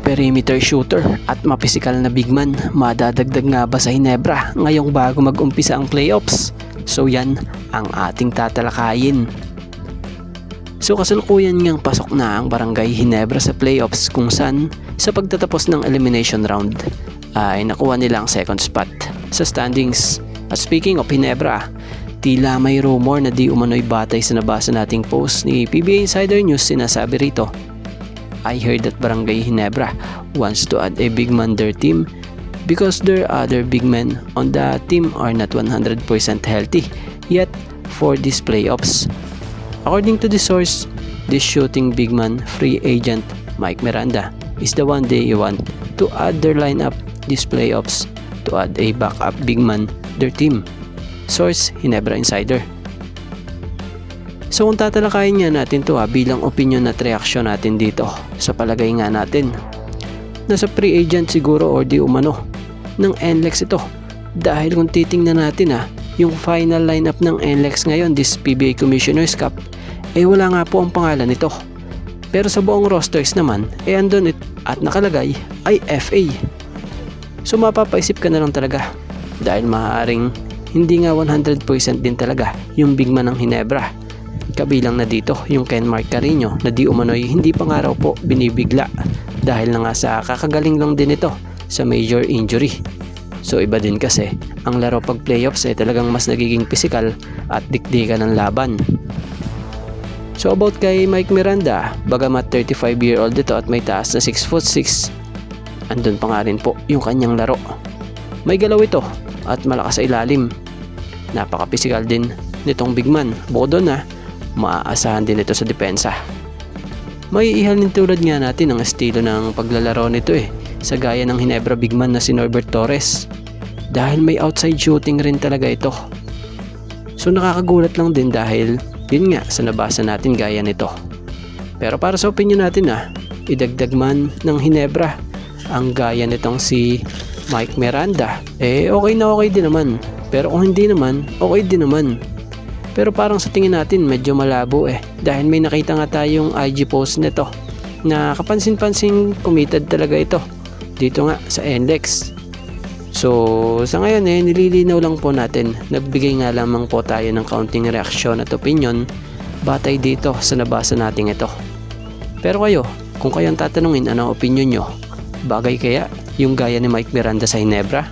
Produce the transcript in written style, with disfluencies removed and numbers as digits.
perimeter shooter at mapisikal na big man, madadagdag nga ba sa Ginebra ngayong bago mag-umpisa ang playoffs? So yan ang ating tatalakayin. So kasalukuyan ngang pasok na ang Barangay Ginebra sa playoffs, kung saan sa pagtatapos ng elimination round ay nakuha nila ang second spot sa standings. At speaking of Ginebra, tila may rumor na di umano'y batay sa nabasa nating post ni PBA Insider News. Sinasabi rito, I heard that Barangay Ginebra wants to add a big man their team because their other big men on the team are not 100% healthy yet for these playoffs. According to the source, this shooting big man free agent Mike Miranda is the one they want to add their lineup these playoffs to add a backup big man their team. Source, Ginebra Insider. So kung tatalakayin nga natin to bilang opinion at reaksyon natin dito, sa palagay nga natin, nasa free agent siguro or di umano ng NLEX ito. Dahil kung titingnan natin yung final lineup ng NLEX ngayon, this PBA Commissioner's Cup, wala nga po ang pangalan nito. Pero sa buong rosters naman, andun at nakalagay ay FA. So mapapaisip ka na lang talaga, dahil maaaring hindi nga 100% din talaga yung big man ng Ginebra. Kabilang na dito yung Ken Mark Carino na di umano'y hindi pa nga raw po binibigla dahil na nga sa kakagaling lang din ito sa major injury. So iba din kasi ang laro pag playoffs talagang mas nagiging physical at dikdikan ng laban. So about kay Mike Miranda, bagamat 35-year-old ito at may taas na 6'6", andun pa nga rin po yung kanyang laro. May galaw ito at malakas sa ilalim. Napaka-physical din nitong big man. Bukod doon maaasahan din ito sa depensa. May ihalin tulad nga natin ang estilo ng paglalaro nito sa gaya ng Ginebra big man na si Norbert Torres, dahil may outside shooting rin talaga ito. So nakakagulat lang din dahil yun nga sa nabasa natin gaya nito. Pero para sa opinion natin idagdag man ng Ginebra ang gaya nitong si Mike Miranda, okay na okay din naman. Pero kung hindi naman, okay din naman. Pero parang sa tingin natin medyo malabo dahil may nakita nga tayong IG post nito na kapansin-pansing committed talaga ito dito nga sa NLEX. So sa ngayon nililinaw lang po natin, nagbigay nga lamang po tayo ng counting reaction at opinion batay dito sa nabasa natin ito. Pero kayo, kung kayong tatanungin ano ang opinion nyo, bagay kaya yung gaya ni Mike Miranda sa Ginebra?